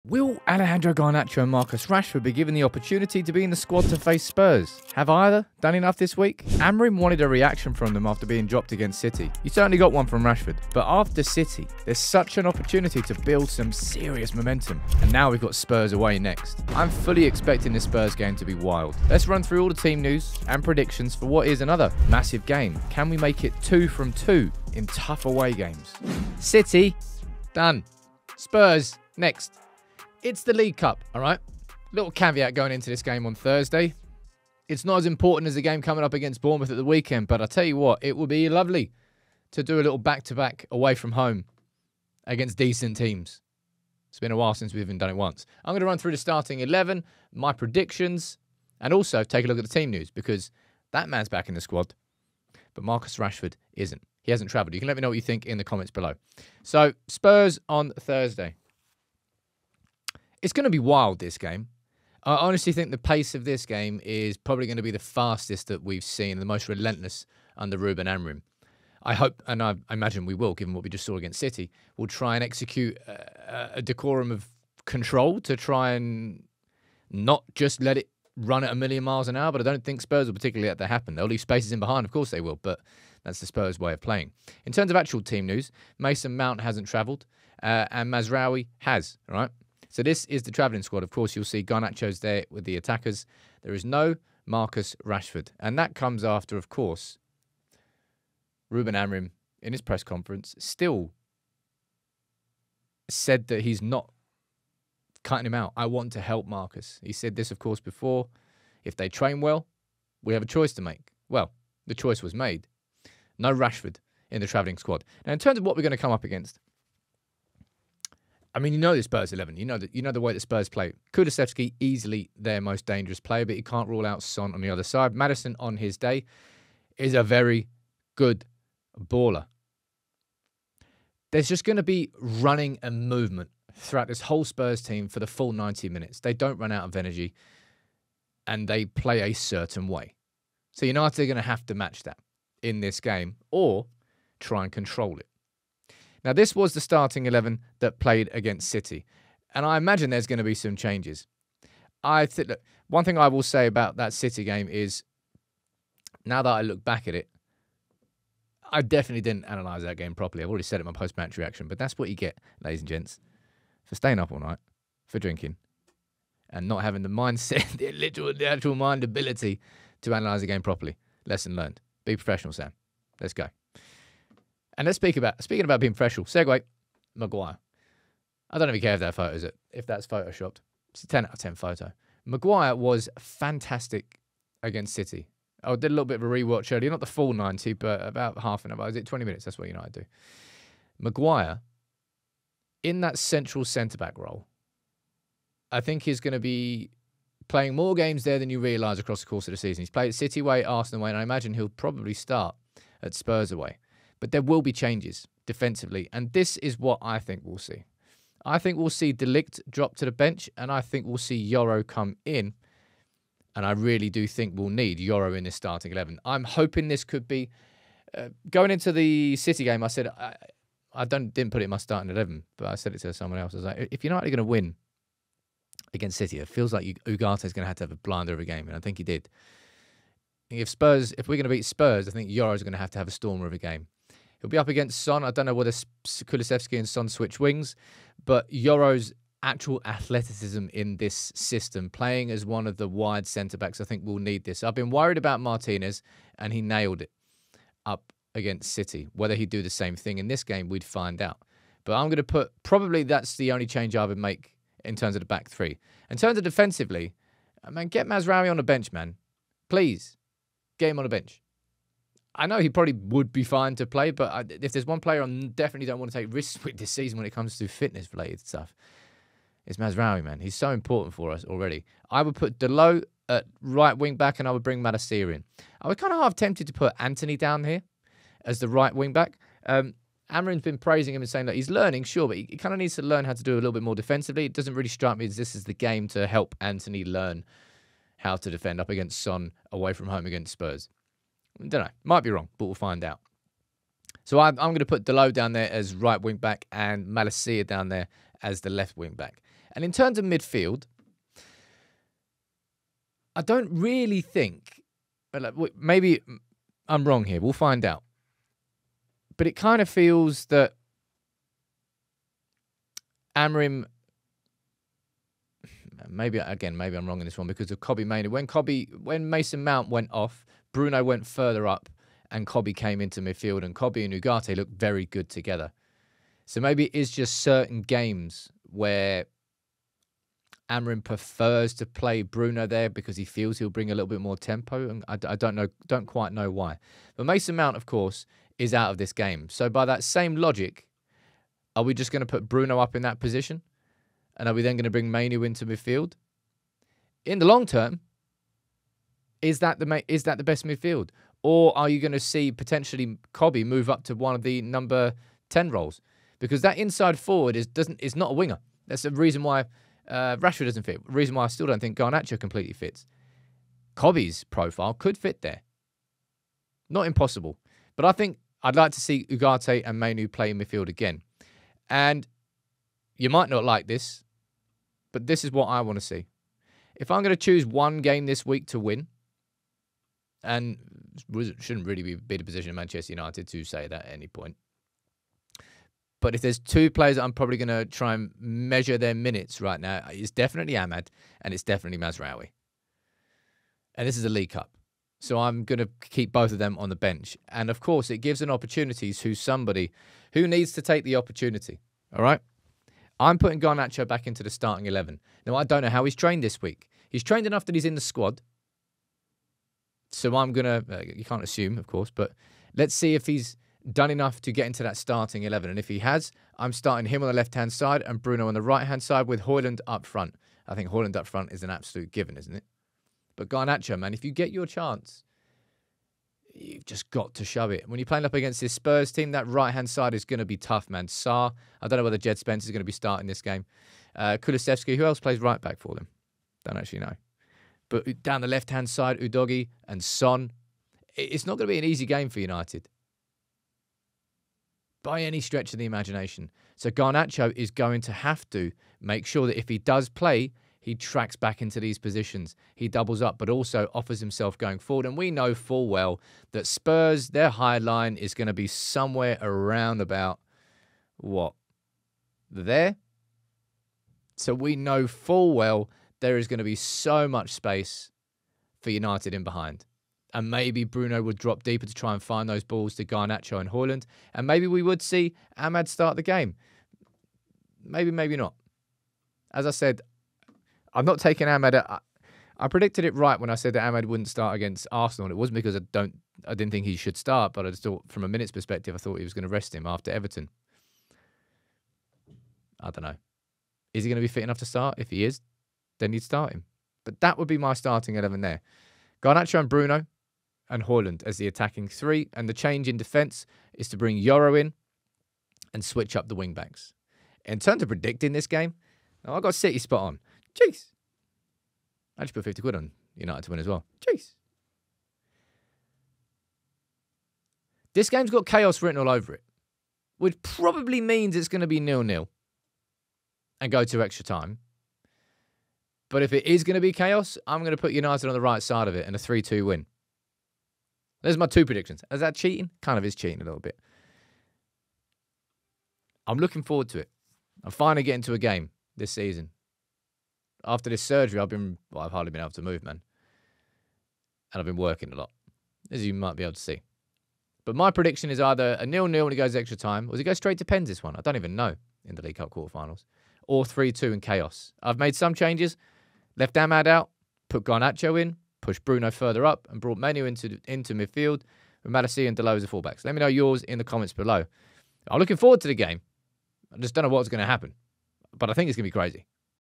Will Alejandro Garnacho and Marcus Rashford be given the opportunity to be in the squad to face Spurs? Have either done enough this week? Amorim wanted a reaction from them after being dropped against City. You certainly got one from Rashford. But after City, there's such an opportunity to build some serious momentum. And now we've got Spurs away next. I'm fully expecting this Spurs game to be wild. Let's run through all the team news and predictions for what is another massive game. Can we make it 2 from 2 in tough away games? City, done. Spurs, next. It's the League Cup, all right? Little caveat going into this game on Thursday. It's not as important as the game coming up against Bournemouth at the weekend, but I'll tell you what, it would be lovely to do a little back-to-back away from home against decent teams. It's been a while since we've even done it once. I'm going to run through the starting 11, my predictions, and also take a look at the team news because that man's back in the squad, but Marcus Rashford isn't. He hasn't travelled. You can let me know what you think in the comments below. So, Spurs on Thursday. It's going to be wild, this game. I honestly think the pace of this game is probably going to be the fastest that we've seen, the most relentless under Ruben Amorim. I hope, and I imagine we will, given what we just saw against City, we'll try and execute a decorum of control to try and not just let it run at a million miles an hour, but I don't think Spurs will particularly let that happen. They'll leave spaces in behind, of course they will, but that's the Spurs way of playing. In terms of actual team news, Mason Mount hasn't travelled, and Mazraoui has, all right? So this is the travelling squad. Of course, you'll see Garnacho's there with the attackers. There is no Marcus Rashford. And that comes after, of course, Ruben Amorim, in his press conference, still said that he's not cutting him out. I want to help Marcus. He said this, of course, before. If they train well, we have a choice to make. Well, the choice was made. No Rashford in the travelling squad. Now, in terms of what we're going to come up against, I mean, you know the Spurs 11. You know the way the Spurs play. Kulusevski, easily their most dangerous player, but you can't rule out Son on the other side. Maddison, on his day, is a very good baller. There's just going to be running and movement throughout this whole Spurs team for the full 90 minutes. They don't run out of energy, and they play a certain way. So United are going to have to match that in this game or try and control it. Now, this was the starting 11 that played against City, and I imagine there's going to be some changes. Look, one thing I will say about that City game is, now that I look back at it, I definitely didn't analyse that game properly. I've already said it in my post-match reaction, but that's what you get, ladies and gents, for staying up all night, for drinking, and not having the mindset, the actual mind ability to analyse the game properly. Lesson learned. Be professional, Sam. Let's go. And let's speaking about being professional. Segue, Maguire. I don't even care if that's photoshopped. It's a 10 out of 10 photo. Maguire was fantastic against City. I did a little bit of a rewatch earlier, not the full 90, but about half an hour. Was it 20 minutes? That's what United do. Maguire, in that central centre-back role, I think he's going to be playing more games there than you realise across the course of the season. He's played at City away, Arsenal away, and I imagine he'll probably start at Spurs away. But there will be changes defensively, and this is what I think we'll see. I think we'll see De Ligt drop to the bench, and I think we'll see Yoro come in, and I really do think we'll need Yoro in this starting 11. I'm hoping this could be... going into the City game, I said... I didn't put it in my starting 11, but I said it to someone else. I was like, if United are going to win against City, it feels like Ugarte's going to have a blinder of a game, and I think he did. If we're going to beat Spurs, I think Yoro's going to have a stormer of a game. He'll be up against Son. I don't know whether Kulusevski and Son switch wings, but Yoro's actual athleticism in this system, playing as one of the wide centre-backs, I think we'll need this. I've been worried about Martinez, and he nailed it up against City. Whether he'd do the same thing in this game, we'd find out. But I'm going to probably that's the only change I would make in terms of the back three. In terms of defensively, man, get Mazraoui on the bench, man. Please, get him on the bench. I know he probably would be fine to play, but if there's one player I definitely don't want to take risks with this season when it comes to fitness-related stuff, it's Mazraoui, man. He's so important for us already. I would put Dalot at right wing-back, and I would bring Madasir in. I was kind of half tempted to put Anthony down here as the right wing-back. Amorim's been praising him and saying that he's learning, sure, but he kind of needs to learn how to do a little bit more defensively. It doesn't really strike me as this is the game to help Anthony learn how to defend up against Son away from home against Spurs. I don't know. Might be wrong, but we'll find out. So I'm going to put Dalot down there as right wing back and Malacia down there as the left wing back. And in terms of midfield, I don't really think, maybe I'm wrong here, we'll find out. But it kind of feels that Amorim, maybe I'm wrong in this one because of Kobbie Mainoo. When Mason Mount went off, Bruno went further up and Kobbie came into midfield, and Kobbie and Ugarte looked very good together. So maybe it is just certain games where Amorim prefers to play Bruno there because he feels he'll bring a little bit more tempo, and I don't quite know why. But Mason Mount, of course, is out of this game. So by that same logic, are we just going to put Bruno up in that position? And are we then going to bring Mainoo into midfield? In the long term, is that the best midfield? Or are you going to see potentially Kobbie move up to one of the number 10 roles? Because that inside forward is not a winger. That's the reason why Rashford doesn't fit. The reason why I still don't think Garnacho completely fits. Kobbie's profile could fit there. Not impossible. But I think I'd like to see Ugarte and Mainoo play in midfield again. And you might not like this, but this is what I want to see. If I'm going to choose one game this week to win, and shouldn't really be the position of Manchester United to say that at any point, but if there's two players that I'm probably going to try and measure their minutes right now, it's definitely Ahmad and it's definitely Mazraoui. And this is a League Cup. So I'm going to keep both of them on the bench. And of course, it gives an opportunity to somebody who needs to take the opportunity. All right? I'm putting Garnacho back into the starting 11. Now, I don't know how he's trained this week. He's trained enough that he's in the squad. So I'm going to, you can't assume, of course, but let's see if he's done enough to get into that starting 11. And if he has, I'm starting him on the left-hand side and Bruno on the right-hand side with Højlund up front. I think Højlund up front is an absolute given, isn't it? But Garnacho, man, if you get your chance, you've just got to shove it. When you're playing up against this Spurs team, that right-hand side is going to be tough, man. Sarr, I don't know whether Jed Spence is going to be starting this game. Kulusevski, who else plays right back for them? Don't actually know. But down the left-hand side, Udogie and Son. It's not going to be an easy game for United by any stretch of the imagination. So Garnacho is going to have to make sure that if he does play, he tracks back into these positions. He doubles up, but also offers himself going forward. And we know full well that Spurs, their high line is going to be somewhere around about, what, there? So we know full well there is going to be so much space for United in behind. And maybe Bruno would drop deeper to try and find those balls to Garnacho and Højlund. And maybe we would see Ahmad start the game. Maybe, maybe not. As I said, I'm not taking Ahmad. I predicted it right when I said that Ahmad wouldn't start against Arsenal. It wasn't because I didn't think he should start, but I just thought from a minutes perspective, I thought he was going to rest him after Everton. I don't know. Is he going to be fit enough to start? If he is, then you'd start him. But that would be my starting 11 there. Garnacho and Bruno and Højlund as the attacking three. And the change in defence is to bring Yoro in and switch up the wing-backs. In terms of predicting this game, now I got City spot on. Jeez. I just put 50 quid on United to win as well. Jeez. This game's got chaos written all over it, which probably means it's going to be 0-0 and go to extra time. But if it is going to be chaos, I'm going to put United on the right side of it and a 3-2 win. There's my two predictions. Is that cheating? Kind of is cheating a little bit. I'm looking forward to it. I'm finally getting to a game this season. After this surgery, I've hardly been able to move, man. And I've been working a lot, as you might be able to see. But my prediction is either a 0-0 when it goes extra time, or does it go straight to pens this one? I don't even know in the League Cup quarterfinals. Or 3-2 in chaos. I've made some changes. Left Ahmad out, put Garnacho in, pushed Bruno further up, and brought Mainoo into midfield with Madison and Dalot as the fullbacks. Let me know yours in the comments below. I'm looking forward to the game. I just don't know what's going to happen. But I think it's going to be crazy.